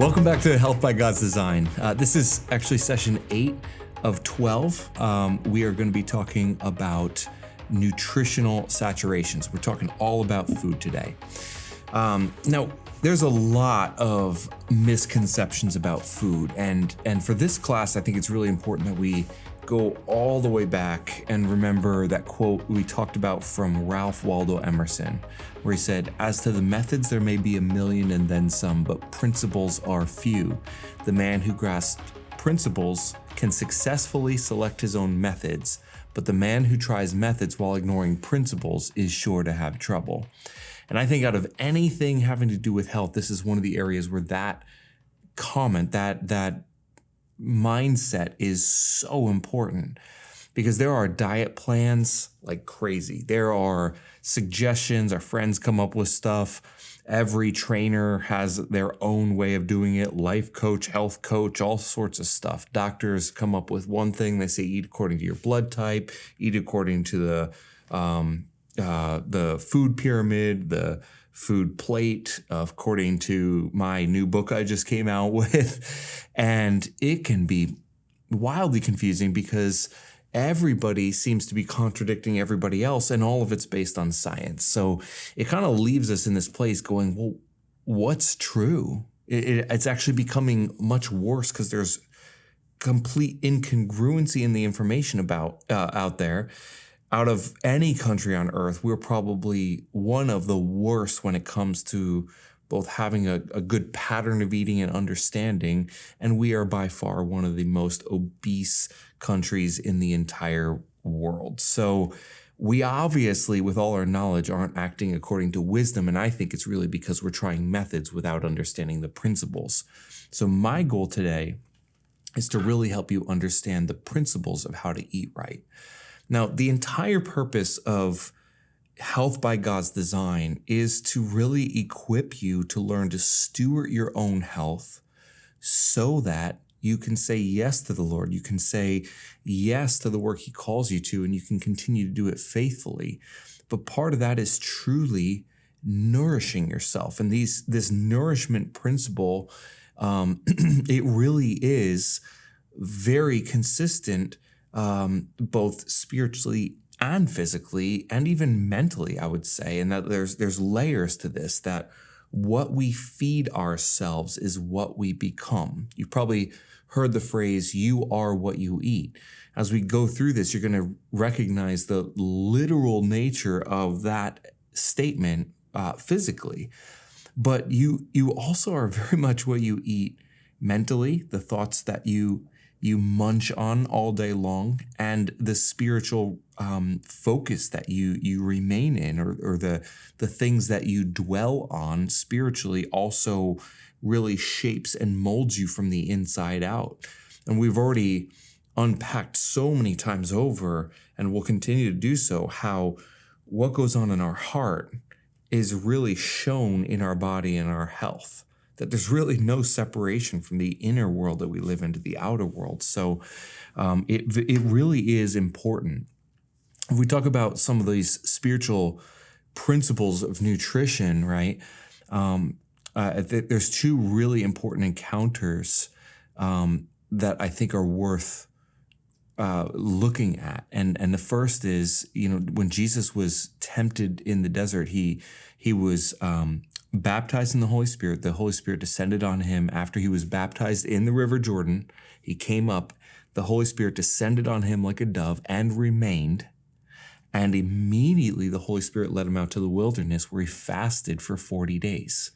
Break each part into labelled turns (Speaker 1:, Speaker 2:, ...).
Speaker 1: Welcome back to Health by God's Design. This is actually session 8 of 12. We are going to be talking about nutritional saturations. We're talking all about food today. Now, there's a lot of misconceptions about food, and for this class, I think it's really important that we go all the way back and remember that quote we talked about from Ralph Waldo Emerson, where he said, "As to the methods, there may be a million and then some, but principles are few. The man who grasps principles can successfully select his own methods, but the man who tries methods while ignoring principles is sure to have trouble." And I think out of anything having to do with health, this is one of the areas where that comment, that mindset is so important, because there are diet plans like crazy. There are suggestions. Our friends come up with stuff. Every trainer has their own way of doing it. Life coach, health coach, all sorts of stuff. Doctors come up with one thing. They say, eat according to your blood type, eat according to the food pyramid, the food plate, according to my new book I just came out with. And it can be wildly confusing because everybody seems to be contradicting everybody else, and all of it's based on science. So it kind of leaves us in this place going, well, what's true? It's actually becoming much worse because there's complete incongruency in the information about out there. Out of any country on earth, we're probably one of the worst when it comes to both having a good pattern of eating and understanding, and we are by far one of the most obese countries in the entire world. So we obviously, with all our knowledge, aren't acting according to wisdom, and I think it's really because we're trying methods without understanding the principles. So my goal today is to really help you understand the principles of how to eat right. Now, the entire purpose of Health by God's Design is to really equip you to learn to steward your own health so that you can say yes to the Lord. You can say yes to the work He calls you to, and you can continue to do it faithfully. But part of that is truly nourishing yourself. And this nourishment principle, it really is very consistent, both spiritually and physically, and even mentally, I would say. And that there's layers to this, that what we feed ourselves is what we become. You've probably heard the phrase, "you are what you eat." As we go through this, you're going to recognize the literal nature of that statement physically. But you also are very much what you eat mentally, the thoughts that you munch on all day long, and the spiritual focus that you remain in, or the things that you dwell on spiritually also really shapes and molds you from the inside out. And we've already unpacked so many times over, and we'll continue to do so, how what goes on in our heart is really shown in our body and our health. That there's really no separation from the inner world that we live into the outer world. So it really is important. If we talk about some of these spiritual principles of nutrition, right, there's two really important encounters that I think are worth looking at. And the first is, when Jesus was tempted in the desert, he was baptized in the Holy Spirit. The Holy Spirit descended on him after he was baptized in the River Jordan. He came up, the Holy Spirit descended on him like a dove and remained. And immediately the Holy Spirit led him out to the wilderness, where he fasted for 40 days.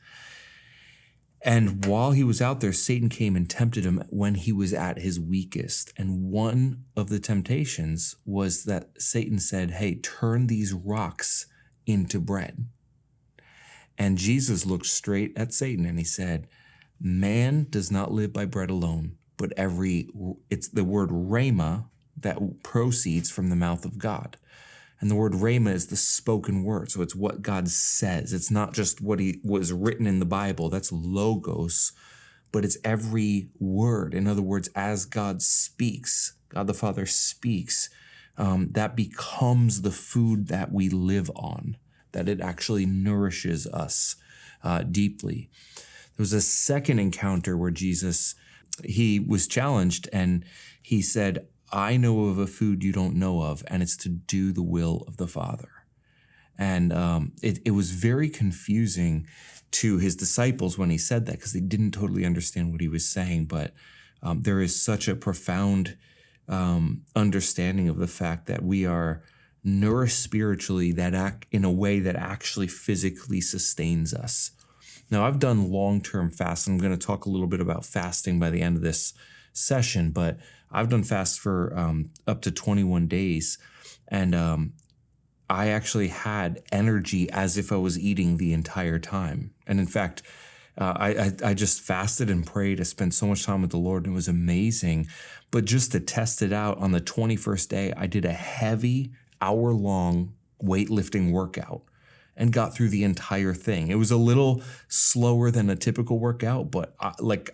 Speaker 1: And while he was out there, Satan came and tempted him when he was at his weakest. And one of the temptations was that Satan said, "Hey, turn these rocks into bread." And Jesus looked straight at Satan and he said, "Man does not live by bread alone, but it's the word rhema that proceeds from the mouth of God." And the word rhema is the spoken word. So it's what God says. It's not just what was written in the Bible. That's logos, but it's every word. In other words, as God speaks, God the Father speaks, that becomes the food that we live on, that it actually nourishes us deeply. was a second encounter where he was challenged and he said, I know of a food you don't know of, and it's to do the will of the Father. And it was very confusing to his disciples when he said that, because they didn't totally understand what he was saying. But there is such a profound understanding of the fact that we are nourished spiritually in a way that actually physically sustains us. Now, I've done long-term fasts. I'm going to talk a little bit about fasting by the end of this session, but I've done fasts for up to 21 days. And I actually had energy as if I was eating the entire time. And in fact, I just fasted and prayed. I spent so much time with the Lord, and it was amazing. But just to test it out, on the 21st day, I did a heavy hour-long weightlifting workout and got through the entire thing. It was a little slower than a typical workout, but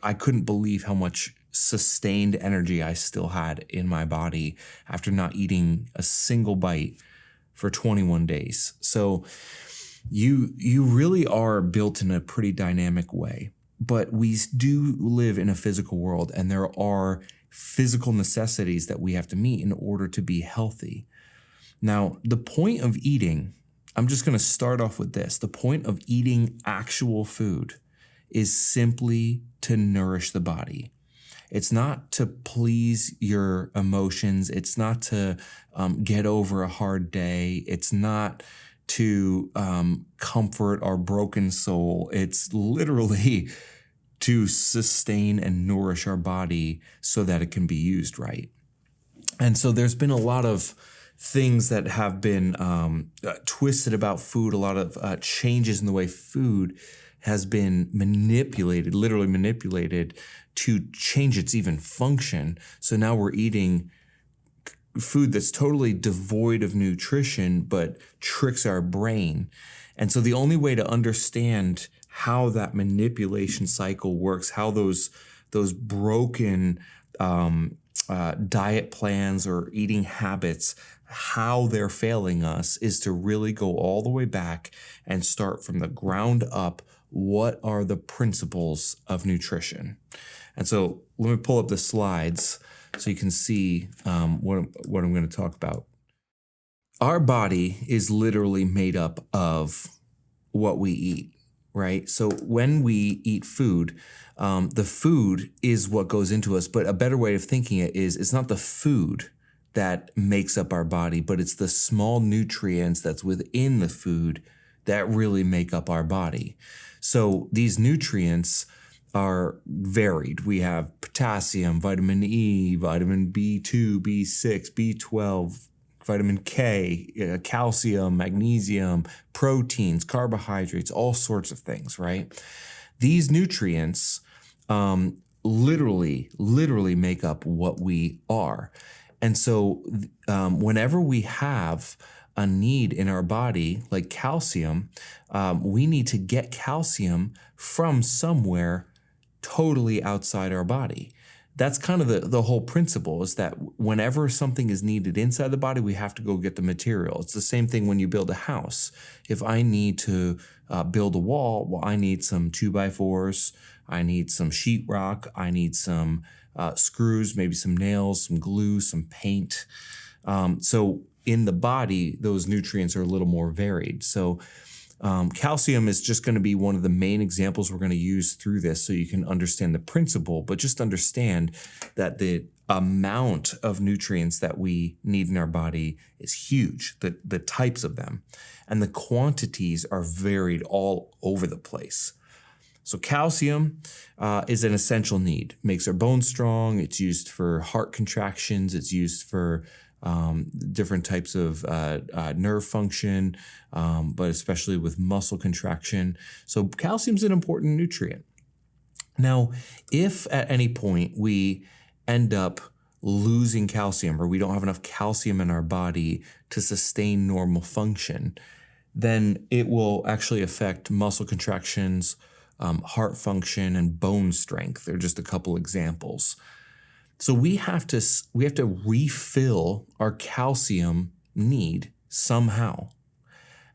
Speaker 1: I couldn't believe how much sustained energy I still had in my body after not eating a single bite for 21 days. So you really are built in a pretty dynamic way, but we do live in a physical world, and there are physical necessities that we have to meet in order to be healthy. Now, the point of eating, I'm just going to start off with this. The point of eating actual food is simply to nourish the body. It's not to please your emotions. It's not to get over a hard day. It's not to comfort our broken soul. It's literally to sustain and nourish our body so that it can be used right. And so there's been a lot of things that have been twisted about food, a lot of changes in the way food has been manipulated, literally manipulated to change its even function. So now we're eating food that's totally devoid of nutrition, but tricks our brain. And so the only way to understand how that manipulation cycle works, how those broken diet plans or eating habits, how they're failing us, is to really go all the way back and start from the ground up. What are the principles of nutrition? And so let me pull up the slides so you can see what I'm going to talk about. Our body is literally made up of what we eat, right? So when we eat food, the food is what goes into us. But a better way of thinking it is, it's not the food that makes up our body, but it's the small nutrients that's within the food that really make up our body. So these nutrients are varied. We have potassium, vitamin E, vitamin B2, B6, B12, vitamin K, calcium, magnesium, proteins, carbohydrates, all sorts of things, right? These nutrients literally make up what we are. And so whenever we have a need in our body, like calcium, we need to get calcium from somewhere totally outside our body. That's kind of the whole principle, is that whenever something is needed inside the body, we have to go get the material. It's the same thing when you build a house. If I need to build a wall, well, I need some 2x4s, I need some sheetrock, I need some screws, maybe some nails, some glue, some paint. So in the body, those nutrients are a little more varied. So calcium is just going to be one of the main examples we're going to use through this so you can understand the principle, but just understand that the amount of nutrients that we need in our body is huge, the types of them, and the quantities are varied all over the place. So calcium is an essential need. Makes our bones strong. It's used for heart contractions. It's used for different types of nerve function, but especially with muscle contraction. So calcium is an important nutrient. Now, if at any point we end up losing calcium, or we don't have enough calcium in our body to sustain normal function, then it will actually affect muscle contractions, heart function, and bone strength. They're just a couple examples. So we have to refill our calcium need somehow.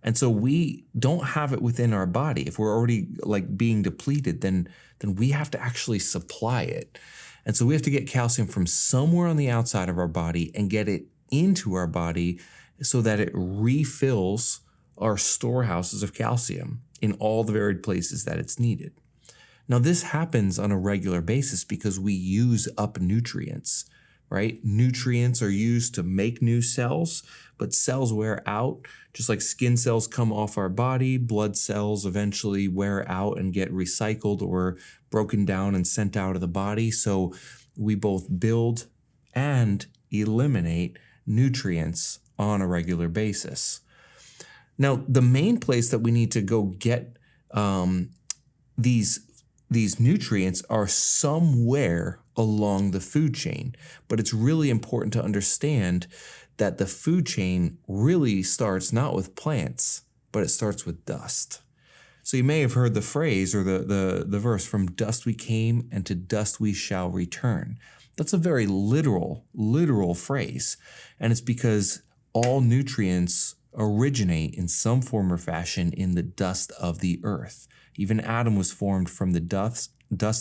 Speaker 1: And so we don't have it within our body. If we're already like being depleted, then we have to actually supply it. And so we have to get calcium from somewhere on the outside of our body and get it into our body so that it refills our storehouses of calcium in all the varied places that it's needed. Now, this happens on a regular basis because we use up nutrients, right? Nutrients are used to make new cells, but cells wear out. Just like skin cells come off our body, blood cells eventually wear out and get recycled or broken down and sent out of the body. So we both build and eliminate nutrients on a regular basis. Now, the main place that we need to go get these nutrients are somewhere along the food chain. But it's really important to understand that the food chain really starts not with plants, but it starts with dust. So you may have heard the phrase or the verse, from dust we came and to dust we shall return. That's a very literal phrase. And it's because all nutrients originate in some form or fashion in the dust of the earth. Even Adam was formed from the dust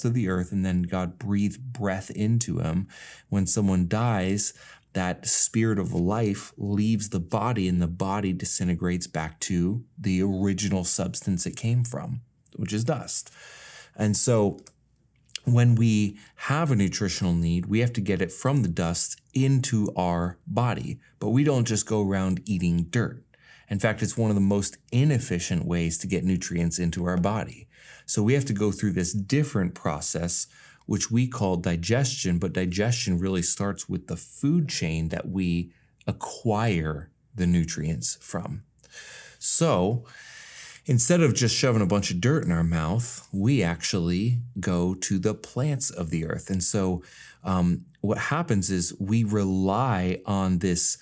Speaker 1: of the earth, and then God breathed breath into him. When someone dies, that spirit of life leaves the body, and the body disintegrates back to the original substance it came from, which is dust. And so when we have a nutritional need, we have to get it from the dust into our body. But we don't just go around eating dirt. In fact, it's one of the most inefficient ways to get nutrients into our body. So we have to go through this different process, which we call digestion, but digestion really starts with the food chain that we acquire the nutrients from. So instead of just shoving a bunch of dirt in our mouth, we actually go to the plants of the earth. And so what happens is we rely on this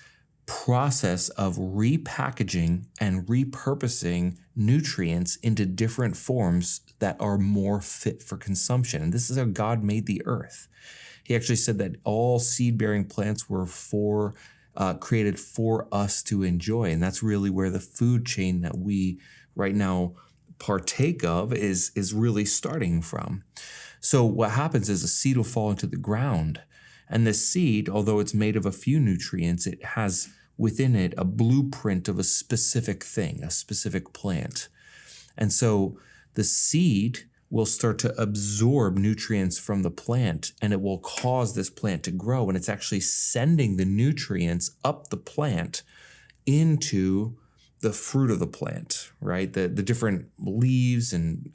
Speaker 1: process of repackaging and repurposing nutrients into different forms that are more fit for consumption. And this is how God made the earth. He actually said that all seed-bearing plants were created for us to enjoy. And that's really where the food chain that we right now partake of is really starting from. So what happens is a seed will fall into the ground, and the seed, although it's made of a few nutrients, it has within it a blueprint of a specific thing, a specific plant. And so the seed will start to absorb nutrients from the plant, and it will cause this plant to grow. And it's actually sending the nutrients up the plant into the fruit of the plant, right? The different leaves and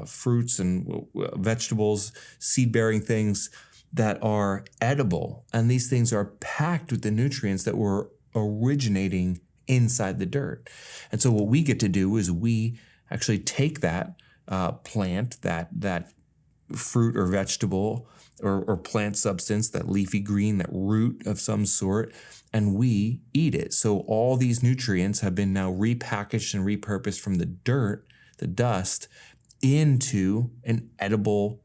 Speaker 1: fruits and vegetables, seed-bearing things that are edible. And these things are packed with the nutrients that were originating inside the dirt. And so what we get to do is we actually take that plant, that fruit or vegetable or plant substance, that leafy green, that root of some sort, and we eat it. So all these nutrients have been now repackaged and repurposed from the dirt, the dust, into an edible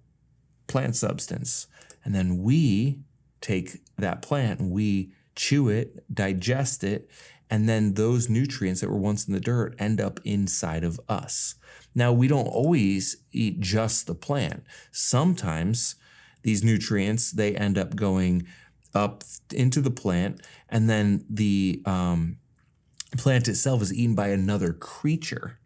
Speaker 1: plant substance. And then we take that plant and we chew it, digest it, and then those nutrients that were once in the dirt end up inside of us. Now, we don't always eat just the plant. Sometimes these nutrients, they end up going up into the plant, and then the plant itself is eaten by another creature.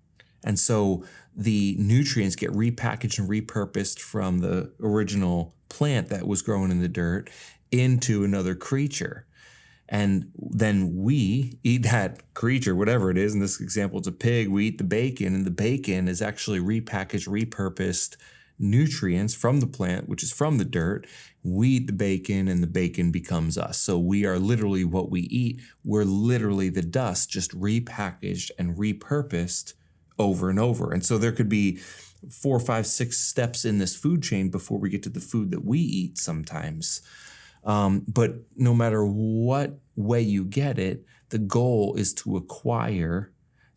Speaker 1: And so the nutrients get repackaged and repurposed from the original plant that was growing in the dirt into another creature. And then we eat that creature, whatever it is. In this example, it's a pig. We eat the bacon, and the bacon is actually repackaged, repurposed nutrients from the plant, which is from the dirt. We eat the bacon, and the bacon becomes us. So we are literally what we eat. We're literally the dust, just repackaged and repurposed over and over. And so there could be 4, 5, 6 steps in this food chain before we get to the food that we eat sometimes. But no matter what way you get it, the goal is to acquire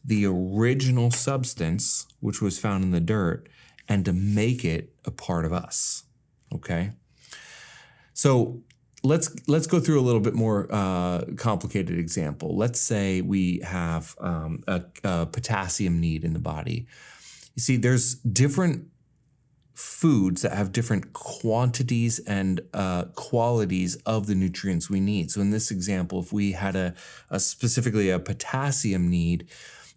Speaker 1: the original substance, which was found in the dirt, and to make it a part of us. Okay? So let's go through a little bit more complicated example. Let's say we have a potassium need in the body. You see, there's different foods that have different quantities and qualities of the nutrients we need. So in this example, if we had specifically a potassium need,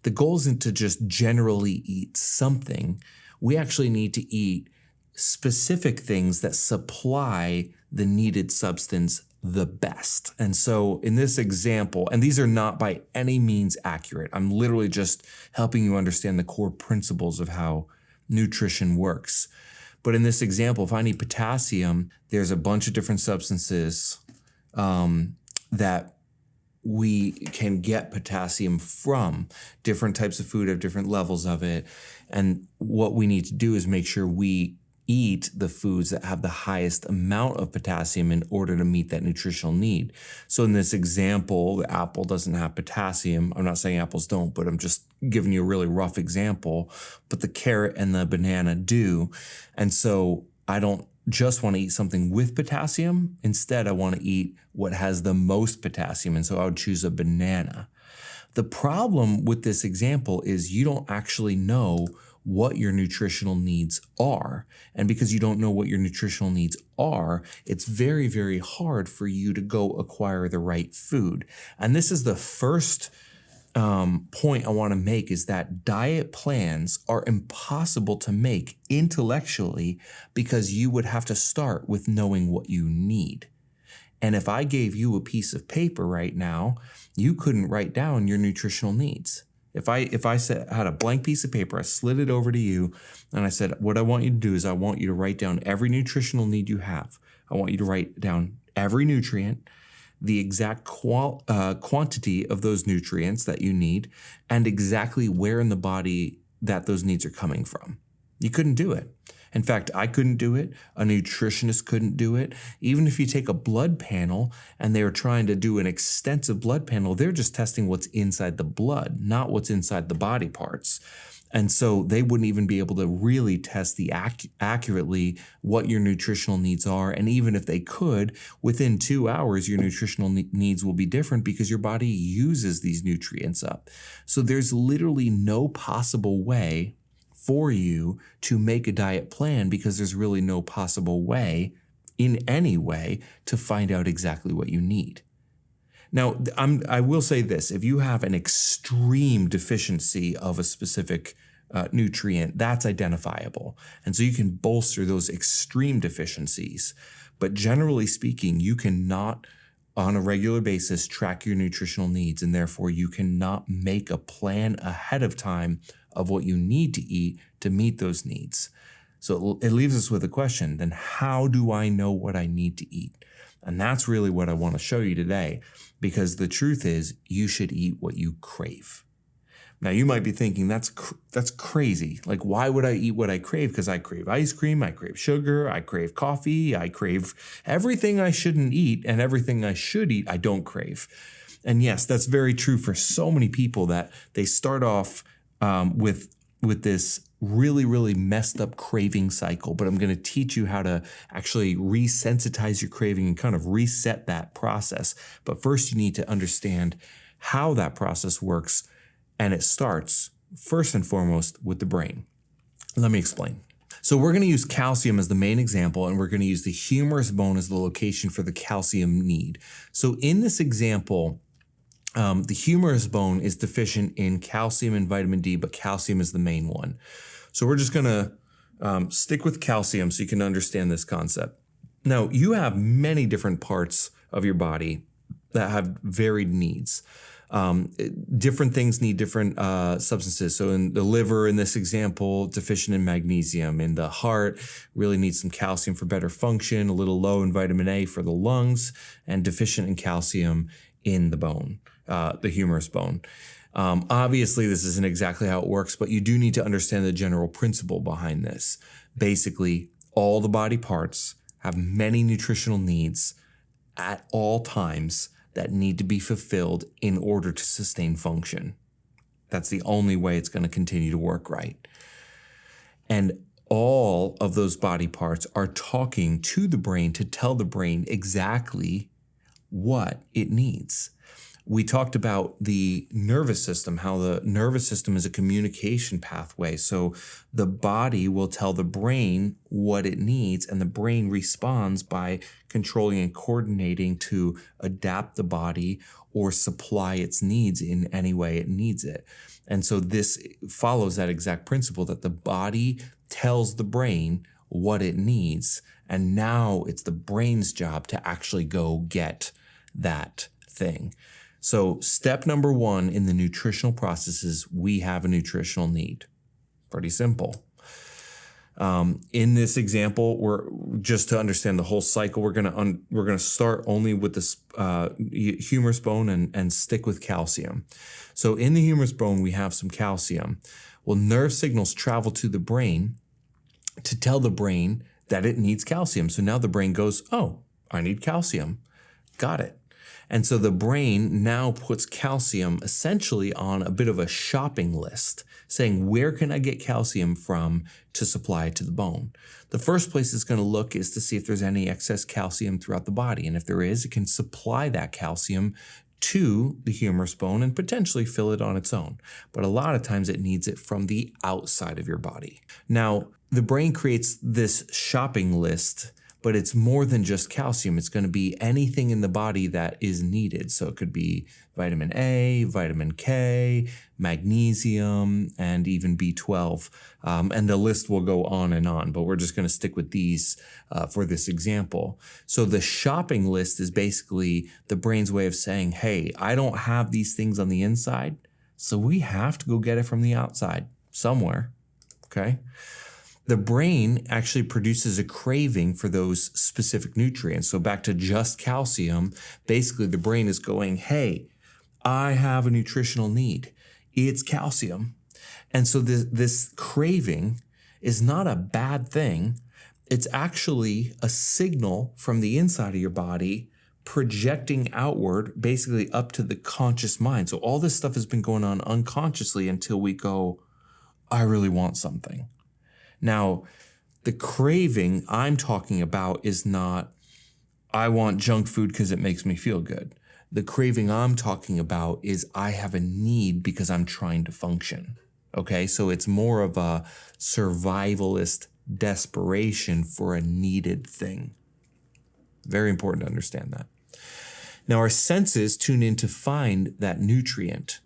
Speaker 1: the goal isn't to just generally eat something. We actually need to eat specific things that supply the needed substance the best. And so in this example, and these are not by any means accurate, I'm literally just helping you understand the core principles of how nutrition works. But in this example, if I need potassium, there's a bunch of different substances that we can get potassium from. Different types of food have different levels of it. And what we need to do is make sure we eat the foods that have the highest amount of potassium in order to meet that nutritional need. So in this example, the apple doesn't have potassium. I'm not saying apples don't, but I'm just giving you a really rough example. But the carrot and the banana do. And so I don't just want to eat something with potassium. Instead, I want to eat what has the most potassium. And so I would choose a banana. The problem with this example is you don't actually know what your nutritional needs are. And because you don't know what your nutritional needs are, it's very, very hard for you to go acquire the right food. And this is the first point I want to make, is that diet plans are impossible to make intellectually because you would have to start with knowing what you need. And if I gave you a piece of paper right now, you couldn't write down your nutritional needs. If I had a blank piece of paper, I slid it over to you, and I said, what I want you to do is I want you to write down every nutritional need you have. I want you to write down every nutrient, the exact quantity of those nutrients that you need, and exactly where in the body that those needs are coming from. You couldn't do it. In fact, I couldn't do it. A nutritionist couldn't do it. Even if you take a blood panel and they were trying to do an extensive blood panel, they're just testing what's inside the blood, not what's inside the body parts. And so they wouldn't even be able to really test accurately what your nutritional needs are. And even if they could, within 2 hours, your nutritional needs will be different because your body uses these nutrients up. So there's literally no possible way for you to make a diet plan because there's really no possible way in any way to find out exactly what you need. Now, I will say this, if you have an extreme deficiency of a specific nutrient, that's identifiable. And so you can bolster those extreme deficiencies. But generally speaking, you cannot on a regular basis track your nutritional needs, and therefore you cannot make a plan ahead of time of what you need to eat to meet those needs. So it leaves us with a question, then how do I know what I need to eat? And that's really what I want to show you today, because the truth is you should eat what you crave. Now you might be thinking that's crazy. Like, why would I eat what I crave? Because I crave ice cream, I crave sugar, I crave coffee, I crave everything I shouldn't eat, and everything I should eat I don't crave. And yes, that's very true for so many people, that they start off with this really, really messed up craving cycle. But I'm going to teach you how to actually resensitize your craving and kind of reset that process. But first you need to understand how that process works. And it starts first and foremost with the brain. Let me explain. So we're going to use calcium as the main example, and we're going to use the humerus bone as the location for the calcium need. So in this example, the humerus bone is deficient in calcium and vitamin D, but calcium is the main one. So we're just going to stick with calcium so you can understand this concept. Now, you have many different parts of your body that have varied needs. Different things need different substances. So in the liver, in this example, deficient in magnesium. In the heart, really needs some calcium for better function, a little low in vitamin A for the lungs, and deficient in calcium in the bone, the humerus bone. Obviously, this isn't exactly how it works, but you do need to understand the general principle behind this. Basically, all the body parts have many nutritional needs at all times that need to be fulfilled in order to sustain function. That's the only way it's going to continue to work right. And all of those body parts are talking to the brain to tell the brain exactly what it needs. We talked about the nervous system, how the nervous system is a communication pathway. So the body will tell the brain what it needs, and the brain responds by controlling and coordinating to adapt the body or supply its needs in any way it needs it. And so this follows that exact principle that the body tells the brain what it needs, and now it's the brain's job to actually go get that thing. So step number one in the nutritional process is we have a nutritional need. Pretty simple. In this example, we're just to understand the whole cycle. We're gonna start only with this humerus bone and stick with calcium. So in the humerus bone, we have some calcium. Well, nerve signals travel to the brain to tell the brain that it needs calcium. So now the brain goes, oh, I need calcium. Got it. And so the brain now puts calcium essentially on a bit of a shopping list, saying, where can I get calcium from to supply it to the bone? The first place it's going to look is to see if there's any excess calcium throughout the body. And if there is, it can supply that calcium to the humerus bone and potentially fill it on its own. But a lot of times it needs it from the outside of your body. Now, the brain creates this shopping list, but it's more than just calcium. It's going to be anything in the body that is needed. So it could be vitamin A, vitamin K, magnesium, and even B12. And the list will go on, but we're just going to stick with these for this example. So the shopping list is basically the brain's way of saying, hey, I don't have these things on the inside, so we have to go get it from the outside somewhere, okay? The brain actually produces a craving for those specific nutrients. So back to just calcium, basically the brain is going, hey, I have a nutritional need. It's calcium. And so this craving is not a bad thing. It's actually a signal from the inside of your body projecting outward, basically up to the conscious mind. So all this stuff has been going on unconsciously until we go, I really want something. Now, the craving I'm talking about is not, I want junk food because it makes me feel good. The craving I'm talking about is I have a need because I'm trying to function. Okay, so it's more of a survivalist desperation for a needed thing. Very important to understand that. Now, our senses tune in to find that nutrient.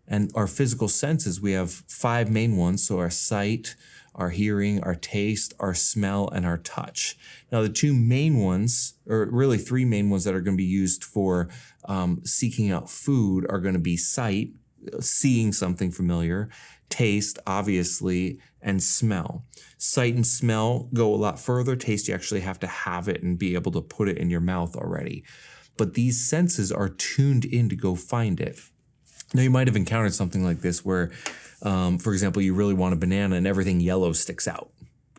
Speaker 1: And our physical senses, we have 5 main ones. So our sight, our hearing, our taste, our smell, and our touch. Now, the 2 main ones, or really 3 main ones that are going to be used for seeking out food are going to be sight, seeing something familiar, taste, obviously, and smell. Sight and smell go a lot further. Taste, you actually have to have it and be able to put it in your mouth already. But these senses are tuned in to go find it. Now, you might have encountered something like this where, for example, you really want a banana and everything yellow sticks out.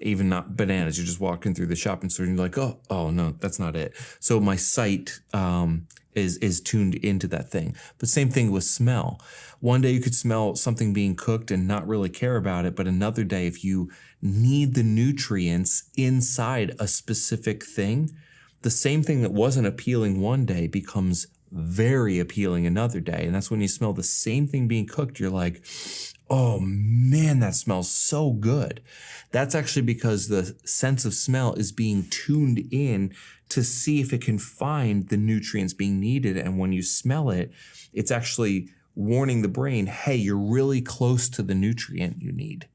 Speaker 1: Even not bananas. You're just walking through the shopping store and you're like, oh no, that's not it. So my sight is tuned into that thing. But same thing with smell. One day you could smell something being cooked and not really care about it. But another day, if you need the nutrients inside a specific thing, the same thing that wasn't appealing one day becomes very appealing another day. And that's when you smell the same thing being cooked, you're like, oh man, that smells so good. That's actually because the sense of smell is being tuned in to see if it can find the nutrients being needed. And when you smell it, it's actually warning the brain, hey, you're really close to the nutrient you need.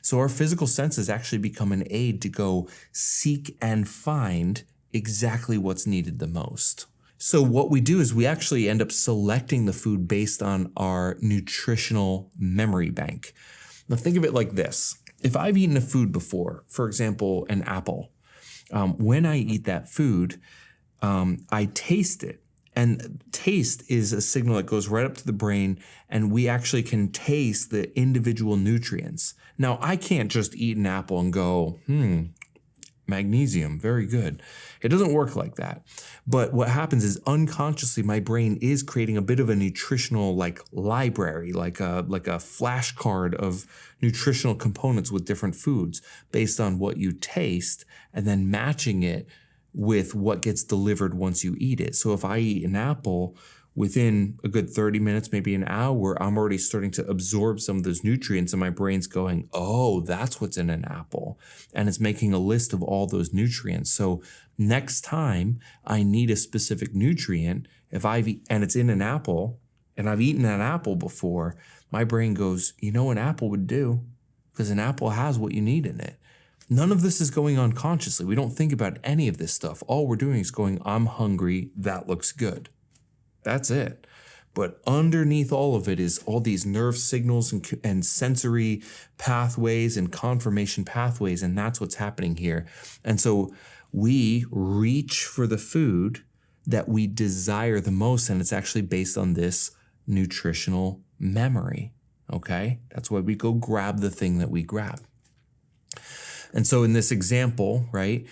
Speaker 1: So our physical senses actually become an aid to go seek and find exactly what's needed the most. So what we do is we actually end up selecting the food based on our nutritional memory bank. Now think of it like this. If I've eaten a food before, for example, an apple, when I eat that food, I taste it. And taste is a signal that goes right up to the brain, and we actually can taste the individual nutrients. Now, I can't just eat an apple and go, magnesium, very good. It doesn't work like that. But what happens is unconsciously my brain is creating a bit of a nutritional like library, like a flashcard of nutritional components with different foods based on what you taste and then matching it with what gets delivered once you eat it. So if I eat an apple, within a good 30 minutes, maybe an hour, I'm already starting to absorb some of those nutrients and my brain's going, oh, that's what's in an apple. And it's making a list of all those nutrients. So next time I need a specific nutrient, and it's in an apple and I've eaten an apple before, my brain goes, you know, an apple would do because an apple has what you need in it. None of this is going unconsciously. We don't think about any of this stuff. All we're doing is going, I'm hungry. That looks good. That's it. But underneath all of it is all these nerve signals and sensory pathways and confirmation pathways, and that's what's happening here. And so we reach for the food that we desire the most, and it's actually based on this nutritional memory, okay? That's why we go grab the thing that we grab. And so in this example, right,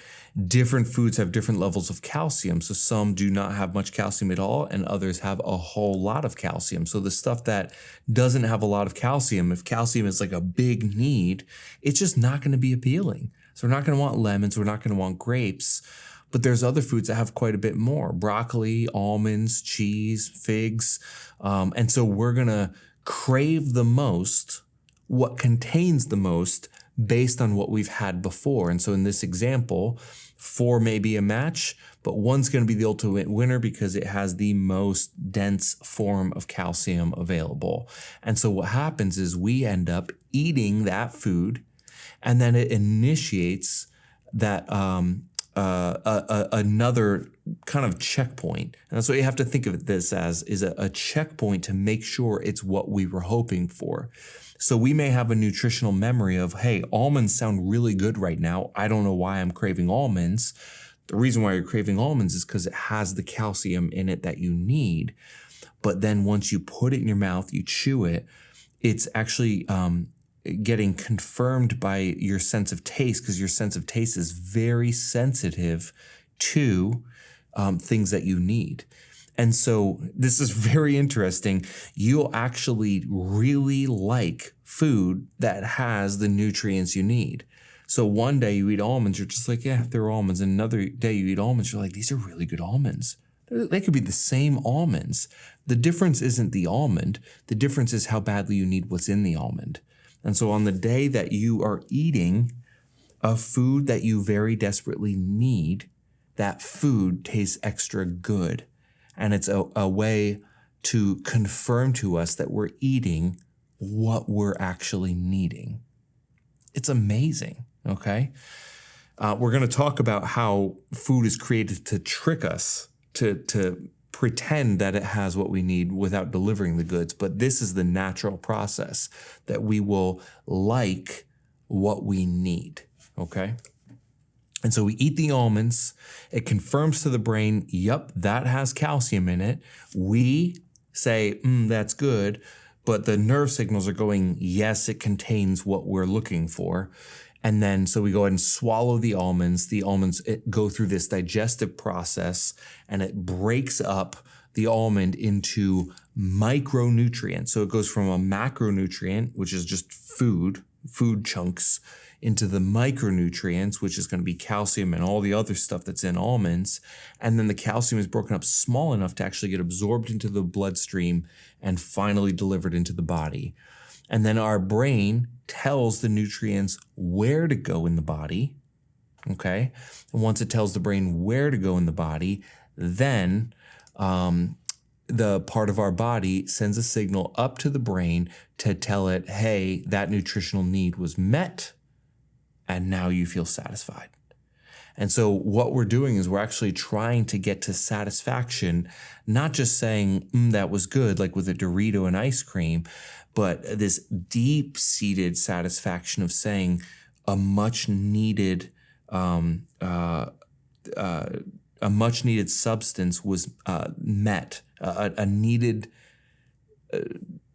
Speaker 1: different foods have different levels of calcium. So some do not have much calcium at all, and others have a whole lot of calcium. So the stuff that doesn't have a lot of calcium, if calcium is like a big need, it's just not going to be appealing. So we're not going to want lemons. We're not going to want grapes. But there's other foods that have quite a bit more: broccoli, almonds, cheese, figs. And so we're going to crave the most what contains the most based on what we've had before. And so in this example, 4 may be a match, but 1's going to be the ultimate winner because it has the most dense form of calcium available. And so what happens is we end up eating that food, and then it initiates that another kind of checkpoint. And that's what you have to think of this as, is a checkpoint to make sure it's what we were hoping for. So we may have a nutritional memory of, hey, almonds sound really good right now. I don't know why I'm craving almonds. The reason why you're craving almonds is because it has the calcium in it that you need. But then once you put it in your mouth, you chew it, it's actually getting confirmed by your sense of taste, because your sense of taste is very sensitive to things that you need. And so this is very interesting. You'll actually really like food that has the nutrients you need. So one day you eat almonds, you're just like, yeah, they're almonds. And another day you eat almonds, you're like, these are really good almonds. They could be the same almonds. The difference isn't the almond. The difference is how badly you need what's in the almond. And so on the day that you are eating a food that you very desperately need, that food tastes extra good. And it's a way to confirm to us that we're eating what we're actually needing. It's amazing, okay? We're going to talk about how food is created to trick us, to pretend that it has what we need without delivering the goods. But this is the natural process, that we will like what we need, okay? And so we eat the almonds. It confirms to the brain, yep, that has calcium in it. We say, that's good. But the nerve signals are going, yes, it contains what we're looking for. And then, so we go ahead and swallow the almonds. The almonds go through this digestive process, and it breaks up the almond into micronutrients. So it goes from a macronutrient, which is just food chunks, into the micronutrients, which is going to be calcium and all the other stuff that's in almonds. And then the calcium is broken up small enough to actually get absorbed into the bloodstream and finally delivered into the body. And then our brain tells the nutrients where to go in the body, okay? And once it tells the brain where to go in the body, then the part of our body sends a signal up to the brain to tell it, hey, that nutritional need was met, and now you feel satisfied. And so what we're doing is we're actually trying to get to satisfaction, not just saying, that was good, like with a Dorito and ice cream, but this deep-seated satisfaction of saying a much-needed substance was met, a needed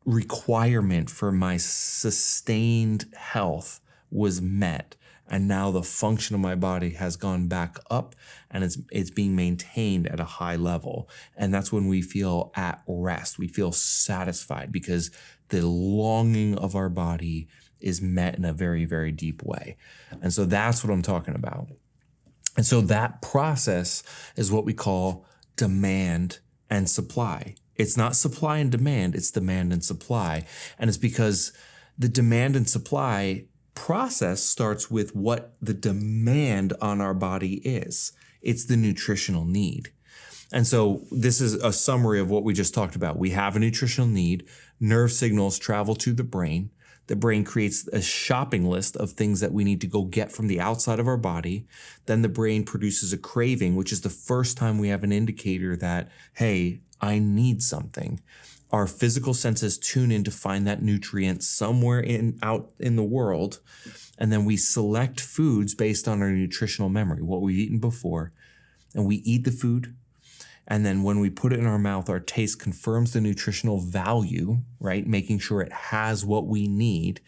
Speaker 1: requirement for my sustained health was met. And now the function of my body has gone back up and it's being maintained at a high level. And that's when we feel at rest. We feel satisfied because the longing of our body is met in a very, very deep way. And so that's what I'm talking about. And so that process is what we call demand and supply. It's not supply and demand, it's demand and supply. And it's because the demand and supply process starts with what the demand on our body is. It's the nutritional need. And so this is a summary of what we just talked about. We have a nutritional need. Nerve signals travel to the brain. The brain creates a shopping list of things that we need to go get from the outside of our body. Then the brain produces a craving, which is the first time we have an indicator that, hey, I need something. Our physical senses tune in to find that nutrient somewhere out in the world. And then we select foods based on our nutritional memory, what we've eaten before. And we eat the food. And then when we put it in our mouth, our taste confirms the nutritional value, right? Making sure it has what we need.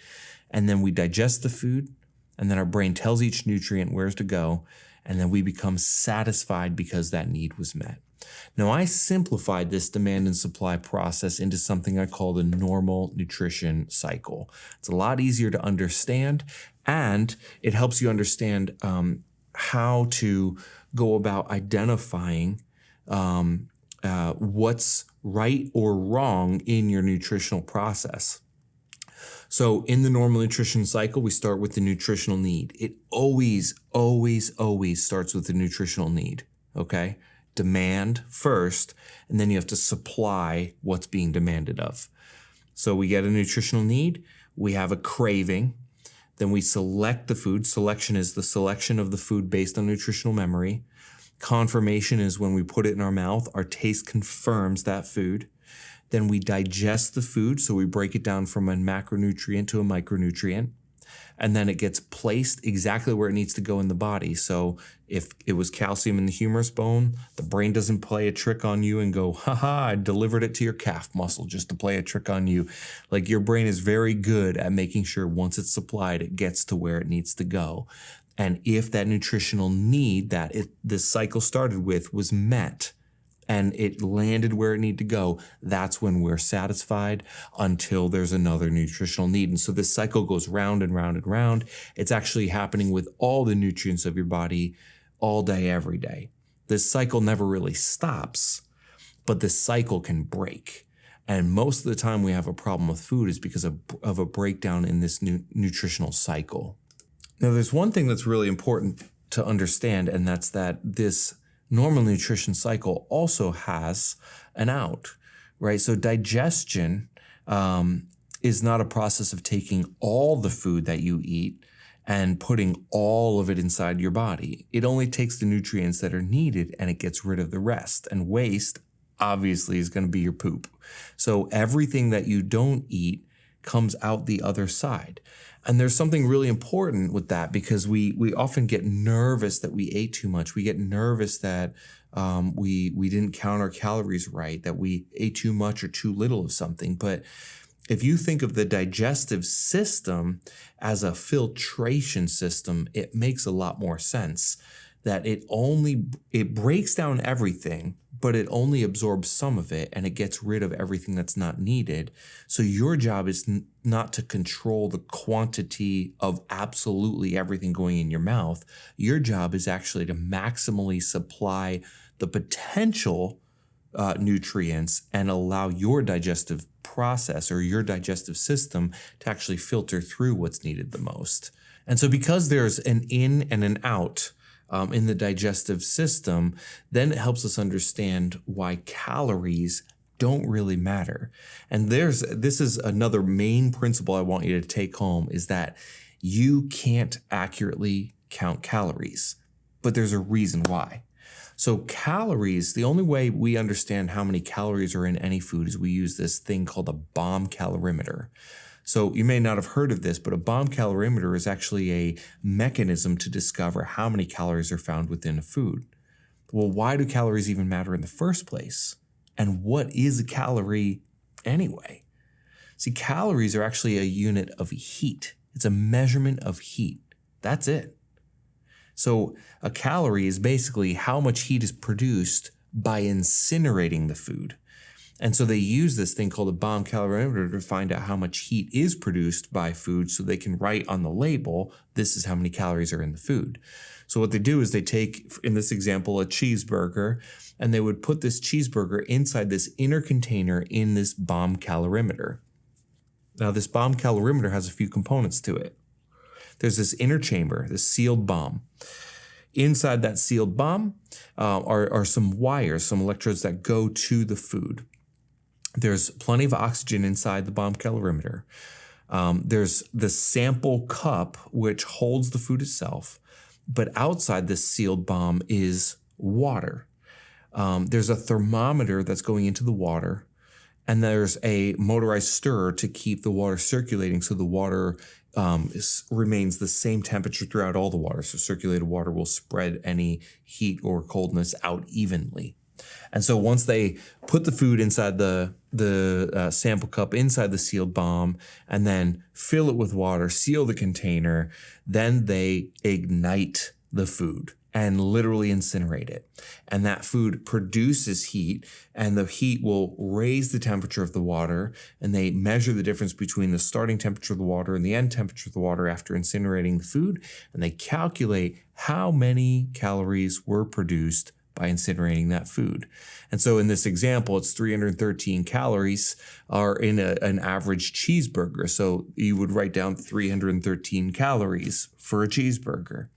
Speaker 1: And then we digest the food. And then our brain tells each nutrient where to go. And then we become satisfied because that need was met. Now, I simplified this demand and supply process into something I call the normal nutrition cycle. It's a lot easier to understand, and it helps you understand how to go about identifying what's right or wrong in your nutritional process. So in the normal nutrition cycle, we start with the nutritional need. It always, always, always starts with the nutritional need, okay? Demand first, and then you have to supply what's being demanded of. So we get a nutritional need, we have a craving, then we select the food. Selection is the selection of the food based on nutritional memory. Confirmation is when we put it in our mouth, our taste confirms that food. Then we digest the food, so we break it down from a macronutrient to a micronutrient. And then it gets placed exactly where it needs to go in the body. So if it was calcium in the humerus bone, the brain doesn't play a trick on you and go, haha, I delivered it to your calf muscle just to play a trick on you. Like, your brain is very good at making sure once it's supplied, it gets to where it needs to go. And if that nutritional need that this cycle started with was met, and it landed where it needed to go, that's when we're satisfied until there's another nutritional need. And so this cycle goes round and round and round. It's actually happening with all the nutrients of your body all day, every day. This cycle never really stops, but this cycle can break. And most of the time we have a problem with food is because of a breakdown in this nutritional cycle. Now, there's one thing that's really important to understand, and that's that this normal nutrition cycle also has an out, right? So digestion is not a process of taking all the food that you eat and putting all of it inside your body. It only takes the nutrients that are needed and it gets rid of the rest. And waste, obviously, is going to be your poop. So everything that you don't eat comes out the other side. And there's something really important with that, because we often get nervous that we ate too much. We get nervous that we didn't count our calories right, that we ate too much or too little of something. But if you think of the digestive system as a filtration system, it makes a lot more sense. That it breaks down everything, but it only absorbs some of it and it gets rid of everything that's not needed. So your job is not to control the quantity of absolutely everything going in your mouth. Your job is actually to maximally supply the potential nutrients and allow your digestive process or your digestive system to actually filter through what's needed the most. And so because there's an in and an out in the digestive system, then it helps us understand why calories don't really matter. And this is another main principle I want you to take home, is that you can't accurately count calories, but there's a reason why. So calories, the only way we understand how many calories are in any food is we use this thing called a bomb calorimeter. So you may not have heard of this, but a bomb calorimeter is actually a mechanism to discover how many calories are found within a food. Well, why do calories even matter in the first place? And what is a calorie anyway? See, calories are actually a unit of heat. It's a measurement of heat. That's it. So a calorie is basically how much heat is produced by incinerating the food. And so they use this thing called a bomb calorimeter to find out how much heat is produced by food so they can write on the label, this is how many calories are in the food. So what they do is they take, in this example, a cheeseburger, and they would put this cheeseburger inside this inner container in this bomb calorimeter. Now this bomb calorimeter has a few components to it. There's this inner chamber, this sealed bomb. Inside that sealed bomb are some wires, some electrodes that go to the food. There's plenty of oxygen inside the bomb calorimeter. There's the sample cup, which holds the food itself. But outside this sealed bomb is water. There's a thermometer that's going into the water. And there's a motorized stirrer to keep the water circulating so the water remains the same temperature throughout all the water. So circulated water will spread any heat or coldness out evenly. And so once they put the food inside the sample cup, inside the sealed bomb, and then fill it with water, seal the container, then they ignite the food and literally incinerate it. And that food produces heat, and the heat will raise the temperature of the water, and they measure the difference between the starting temperature of the water and the end temperature of the water after incinerating the food, and they calculate how many calories were produced by incinerating that food. And so in this example, it's 313 calories are in an average cheeseburger. So you would write down 313 calories for a cheeseburger.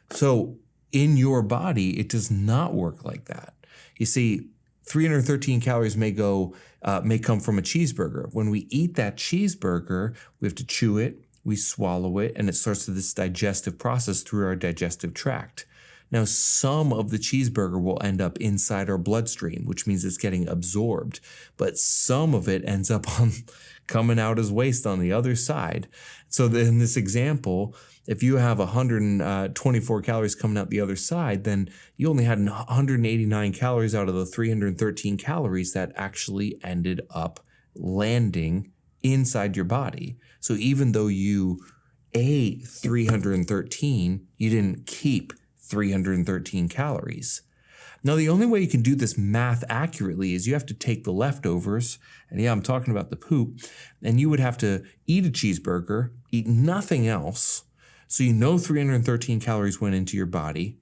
Speaker 1: So in your body, it does not work like that. You see, 313 calories may come from a cheeseburger. When we eat that cheeseburger, we have to chew it, we swallow it, and it starts this digestive process through our digestive tract. Now, some of the cheeseburger will end up inside our bloodstream, which means it's getting absorbed, but some of it ends up coming out as waste on the other side. So in this example, if you have 124 calories coming out the other side, then you only had 189 calories out of the 313 calories that actually ended up landing inside your body. So even though you ate 313, you didn't keep 313 calories. Now, the only way you can do this math accurately is you have to take the leftovers, and yeah, I'm talking about the poop, and you would have to eat a cheeseburger, eat nothing else, so you know 313 calories went into your body,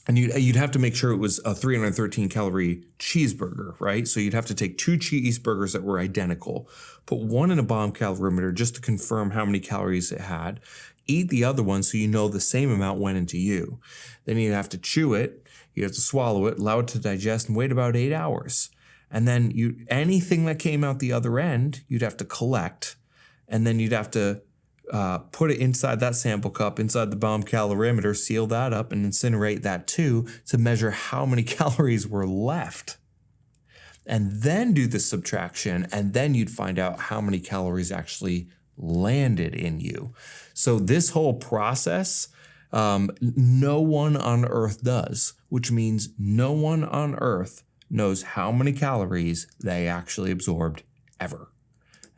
Speaker 1: and you'd have to make sure it was a 313 calorie cheeseburger, right? So you'd have to take 2 cheeseburgers that were identical, put one in a bomb calorimeter just to confirm how many calories it had, eat the other one so you know the same amount went into you. Then you'd have to chew it, you have to swallow it, allow it to digest, and wait about 8 hours. And then anything that came out the other end, you'd have to collect, and then you'd have to put it inside that sample cup, inside the bomb calorimeter, seal that up, and incinerate that too to measure how many calories were left. And then do the subtraction, and then you'd find out how many calories actually landed in you. So this whole process, no one on earth does, which means no one on earth knows how many calories they actually absorbed ever.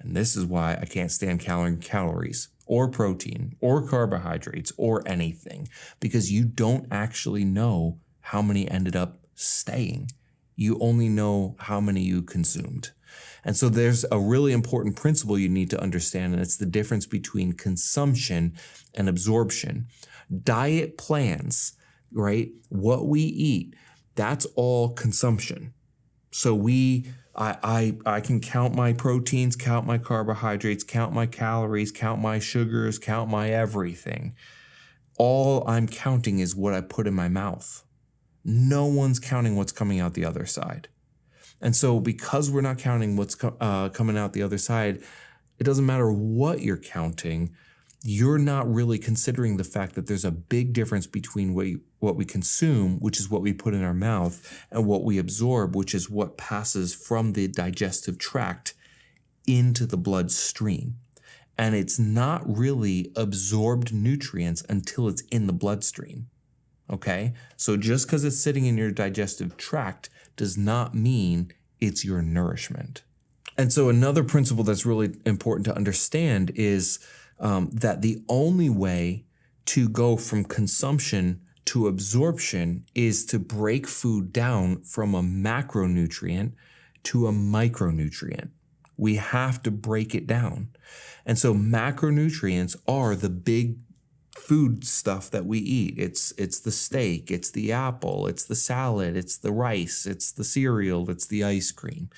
Speaker 1: And this is why I can't stand calories or protein or carbohydrates or anything, because you don't actually know how many ended up staying. You only know how many you consumed. And so there's a really important principle you need to understand, and it's the difference between consumption and absorption. Diet plans, right? What we eat, that's all consumption. So I can count my proteins, count my carbohydrates, count my calories, count my sugars, count my everything. All I'm counting is what I put in my mouth. No one's counting what's coming out the other side. And so because we're not counting what's coming out the other side, it doesn't matter what you're counting. You're not really considering the fact that there's a big difference between what we consume, which is what we put in our mouth, and what we absorb, which is what passes from the digestive tract into the bloodstream. And it's not really absorbed nutrients until it's in the bloodstream. Okay? So just because it's sitting in your digestive tract does not mean it's your nourishment. And so another principle that's really important to understand is that the only way to go from consumption to absorption is to break food down from a macronutrient to a micronutrient. We have to break it down. And so macronutrients are the big food stuff that we eat. It's the steak, it's the apple, it's the salad, it's the rice, it's the cereal, it's the ice cream.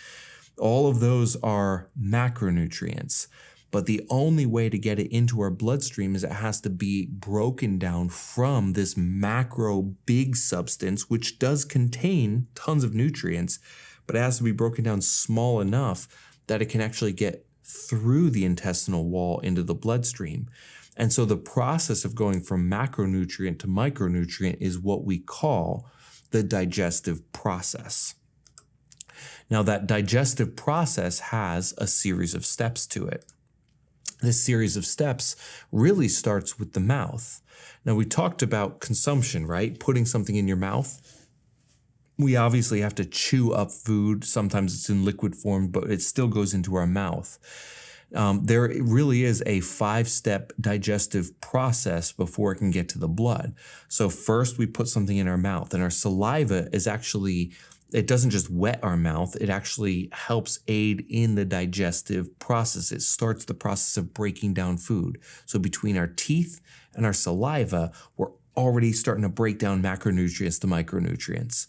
Speaker 1: All of those are macronutrients. But the only way to get it into our bloodstream is it has to be broken down from this macro big substance, which does contain tons of nutrients, but it has to be broken down small enough that it can actually get through the intestinal wall into the bloodstream. And so the process of going from macronutrient to micronutrient is what we call the digestive process. Now, that digestive process has a series of steps to it. This series of steps really starts with the mouth. Now, we talked about consumption, right? Putting something in your mouth. We obviously have to chew up food. Sometimes it's in liquid form, but it still goes into our mouth. There really is a 5-step digestive process before it can get to the blood. So first we put something in our mouth, and our saliva is actually, it doesn't just wet our mouth, it actually helps aid in the digestive process. It starts the process of breaking down food. So between our teeth and our saliva, we're already starting to break down macronutrients to micronutrients.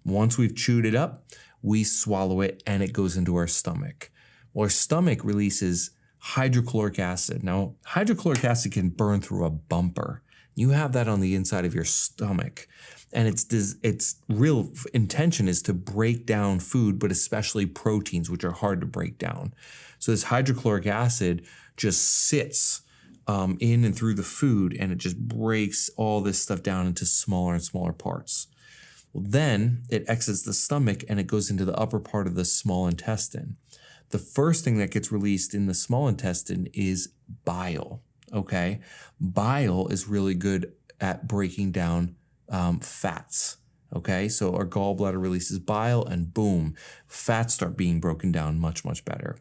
Speaker 1: Once we've chewed it up, we swallow it and it goes into our stomach. Well, our stomach releases hydrochloric acid. Now, hydrochloric acid can burn through a bumper. You have that on the inside of your stomach. And its real intention is to break down food, but especially proteins, which are hard to break down. So this hydrochloric acid just sits in and through the food, and it just breaks all this stuff down into smaller and smaller parts. Well, then it exits the stomach and it goes into the upper part of the small intestine. The first thing that gets released in the small intestine is bile, okay? Bile is really good at breaking down fats, okay? So our gallbladder releases bile and boom, fats start being broken down much, much better.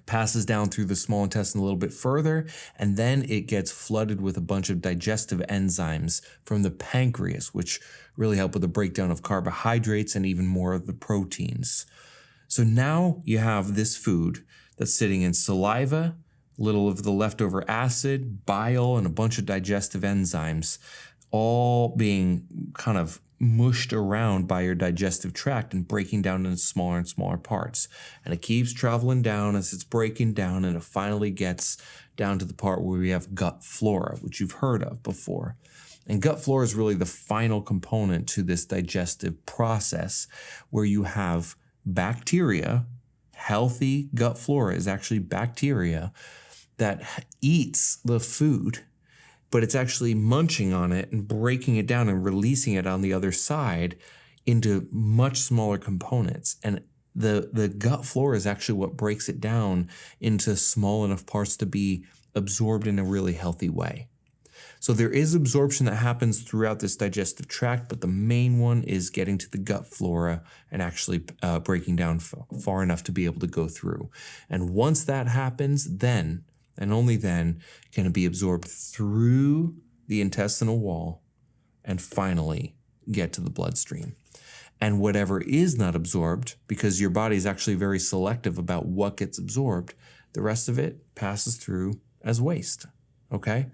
Speaker 1: Passes down through the small intestine a little bit further, and then it gets flooded with a bunch of digestive enzymes from the pancreas, which really help with the breakdown of carbohydrates and even more of the proteins. So now you have this food that's sitting in saliva, little of the leftover acid, bile, and a bunch of digestive enzymes, all being kind of mushed around by your digestive tract and breaking down into smaller and smaller parts. And it keeps traveling down as it's breaking down, and it finally gets down to the part where we have gut flora, which you've heard of before. And gut flora is really the final component to this digestive process, where you have bacteria. Healthy gut flora is actually bacteria that eats the food, but it's actually munching on it and breaking it down and releasing it on the other side into much smaller components. And the gut flora is actually what breaks it down into small enough parts to be absorbed in a really healthy way. So there is absorption that happens throughout this digestive tract, but the main one is getting to the gut flora and actually breaking down far enough to be able to go through. And once that happens, then, and only then, can it be absorbed through the intestinal wall and finally get to the bloodstream. And whatever is not absorbed, because your body is actually very selective about what gets absorbed, the rest of it passes through as waste, okay?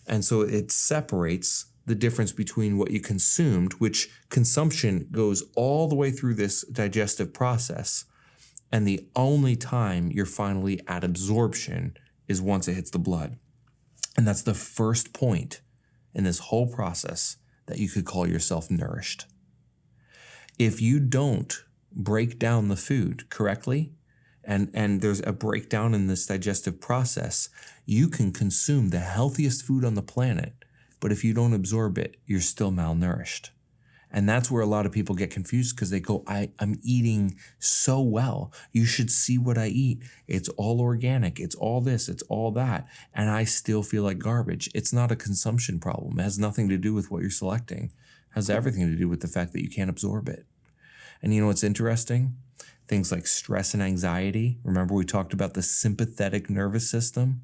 Speaker 1: And so it separates the difference between what you consumed, which consumption goes all the way through this digestive process, and the only time you're finally at absorption is once it hits the blood. And that's the first point in this whole process that you could call yourself nourished. If you don't break down the food correctly, and there's a breakdown in this digestive process, you can consume the healthiest food on the planet, but if you don't absorb it, you're still malnourished. And that's where a lot of people get confused, because they go, I'm eating so well. You should see what I eat. It's all organic. It's all this. It's all that. And I still feel like garbage. It's not a consumption problem. It has nothing to do with what you're selecting. It has everything to do with the fact that you can't absorb it. And you know what's interesting? Things like stress and anxiety. Remember we talked about the sympathetic nervous system?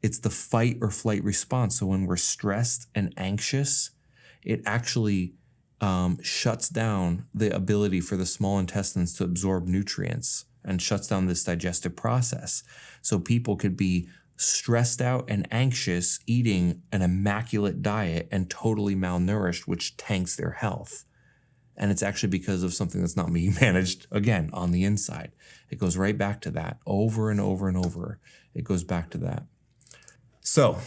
Speaker 1: It's the fight or flight response. So when we're stressed and anxious, it actually shuts down the ability for the small intestines to absorb nutrients and shuts down this digestive process. So people could be stressed out and anxious, eating an immaculate diet and totally malnourished, which tanks their health. And it's actually because of something that's not being managed, again, on the inside. It goes right back to that over and over and over. It goes back to that. So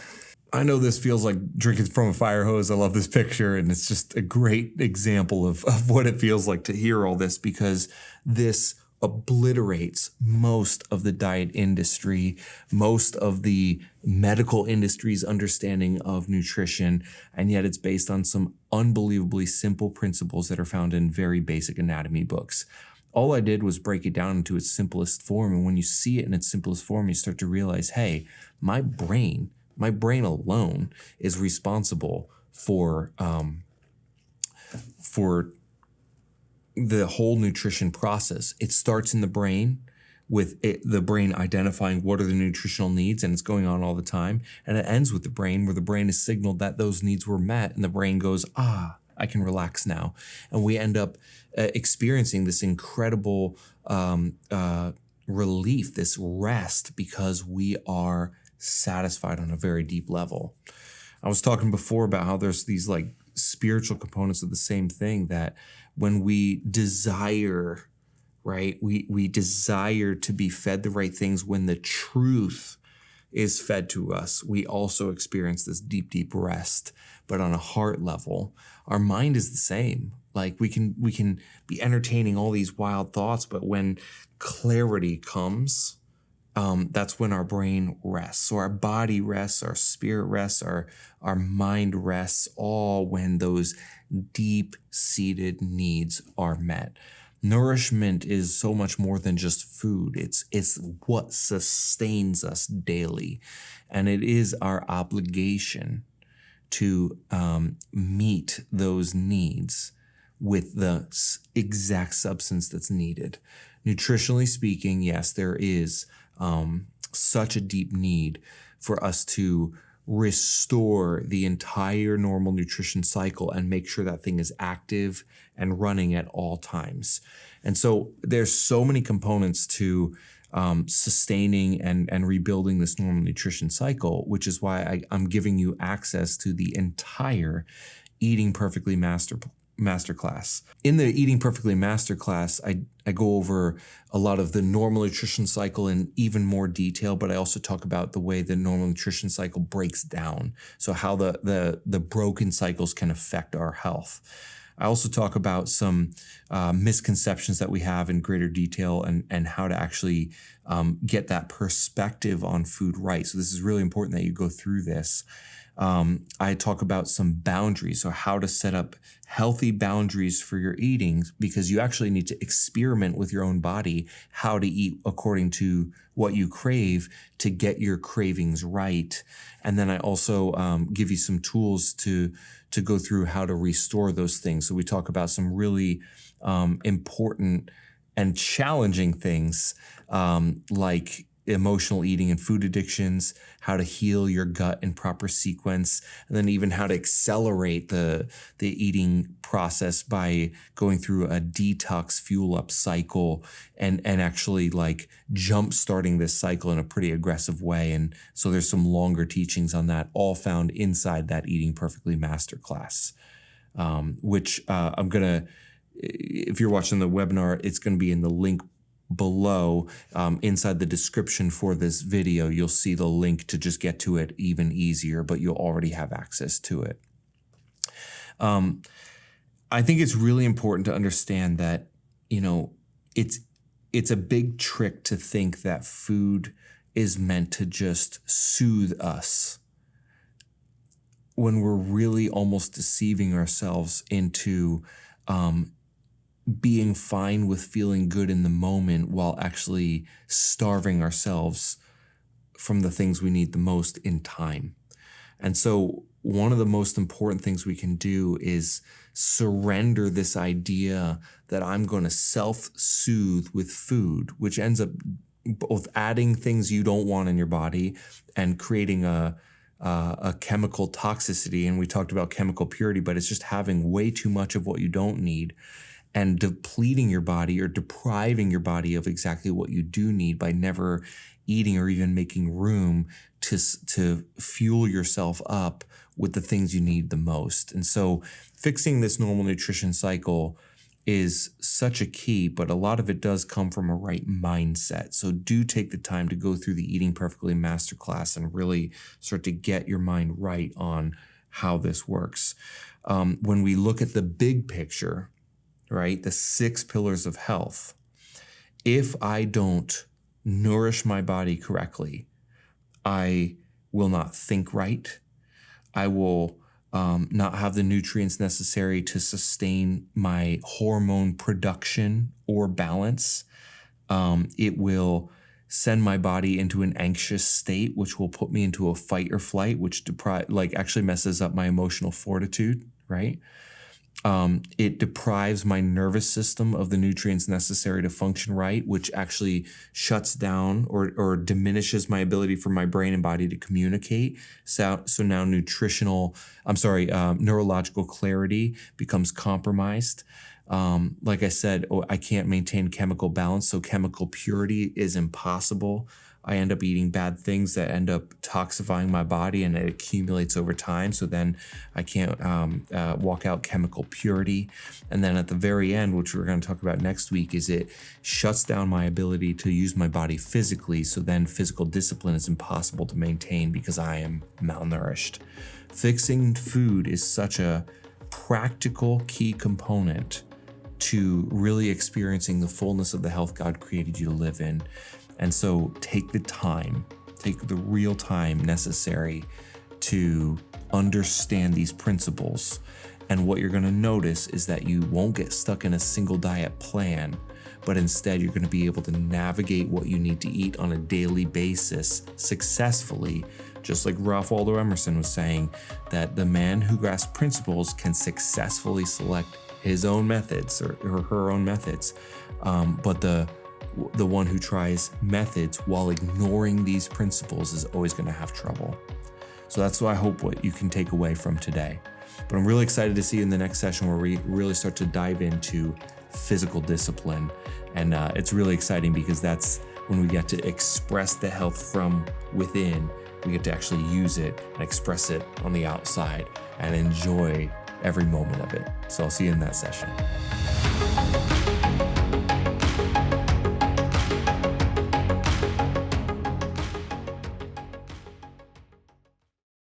Speaker 1: I know this feels like drinking from a fire hose. I love this picture, and it's just a great example of what it feels like to hear all this, because this obliterates most of the diet industry, most of the medical industry's understanding of nutrition, and yet it's based on some unbelievably simple principles that are found in very basic anatomy books. All I did was break it down into its simplest form, and when you see it in its simplest form, you start to realize, hey, my brain alone is responsible for the whole nutrition process. It starts in the brain with the brain identifying what are the nutritional needs, and it's going on all the time. And it ends with the brain, where the brain is signaled that those needs were met, and the brain goes, I can relax now. And we end up experiencing this incredible relief, this rest, because we are satisfied on a very deep level. I was talking before about how there's these like spiritual components of the same thing, that when we desire, right, we desire to be fed the right things, when the truth is fed to us, we also experience this deep, deep rest. But on a heart level, our mind is the same. Like we can be entertaining all these wild thoughts, but when clarity comes, that's when our brain rests. So our body rests, our spirit rests, our mind rests, all when those deep-seated needs are met. Nourishment is so much more than just food. It's what sustains us daily. And it is our obligation to meet those needs with the exact substance that's needed. Nutritionally speaking, yes, there is such a deep need for us to restore the entire normal nutrition cycle and make sure that thing is active and running at all times. And so there's so many components to sustaining and rebuilding this normal nutrition cycle, which is why I'm giving you access to the entire Eating Perfectly Masterclass. In the Eating Perfectly Masterclass, I go over a lot of the normal nutrition cycle in even more detail, but I also talk about the way the normal nutrition cycle breaks down. So how the broken cycles can affect our health. I also talk about some misconceptions that we have in greater detail, and how to actually get that perspective on food right. So this is really important that you go through this. I talk about some boundaries, so how to set up healthy boundaries for your eating, because you actually need to experiment with your own body, how to eat according to what you crave to get your cravings right. And then I also give you some tools to go through how to restore those things. So we talk about some really important and challenging things like emotional eating and food addictions, how to heal your gut in proper sequence, and then even how to accelerate the eating process by going through a detox fuel up cycle and actually like jump starting this cycle in a pretty aggressive way. And so there's some longer teachings on that, all found inside that Eating Perfectly Masterclass, which I'm gonna, if you're watching the webinar, it's gonna be in the link below. Inside the description for this video, you'll see the link to just get to it even easier, but you'll already have access to it. I think it's really important to understand that, you know, it's a big trick to think that food is meant to just soothe us, when we're really almost deceiving ourselves into being fine with feeling good in the moment, while actually starving ourselves from the things we need the most in time. And so one of the most important things we can do is surrender this idea that I'm going to self-soothe with food, which ends up both adding things you don't want in your body and creating a chemical toxicity. And we talked about chemical purity, but it's just having way too much of what you don't need and depleting your body or depriving your body of exactly what you do need by never eating or even making room to fuel yourself up with the things you need the most. And so fixing this normal nutrition cycle is such a key, but a lot of it does come from a right mindset. So do take the time to go through the Eating Perfectly Masterclass and really start to get your mind right on how this works. When we look at the big picture, right, the 6 pillars of health, if I don't nourish my body correctly, I will not think right. I will not have the nutrients necessary to sustain my hormone production or balance. It will send my body into an anxious state, which will put me into a fight or flight, which actually messes up my emotional fortitude, right? It deprives my nervous system of the nutrients necessary to function right, which actually shuts down or diminishes my ability for my brain and body to communicate. So now neurological clarity becomes compromised. Like I said, I can't maintain chemical balance, so chemical purity is impossible. I end up eating bad things that end up toxifying my body, and it accumulates over time. So then I can't walk out chemical purity. And then at the very end, which we're going to talk about next week, is it shuts down my ability to use my body physically. So then physical discipline is impossible to maintain because I am malnourished. Fixing food is such a practical key component to really experiencing the fullness of the health God created you to live in. And so take the real time necessary to understand these principles. And what you're going to notice is that you won't get stuck in a single diet plan, but instead you're going to be able to navigate what you need to eat on a daily basis successfully. Just like Ralph Waldo Emerson was saying, that the man who grasps principles can successfully select his own methods or her own methods. But the one who tries methods while ignoring these principles is always going to have trouble. So that's what I hope what you can take away from today. But I'm really excited to see you in the next session where we really start to dive into physical discipline. And it's really exciting because that's when we get to express the health from within. We get to actually use it and express it on the outside and enjoy every moment of it. So I'll see you in that session.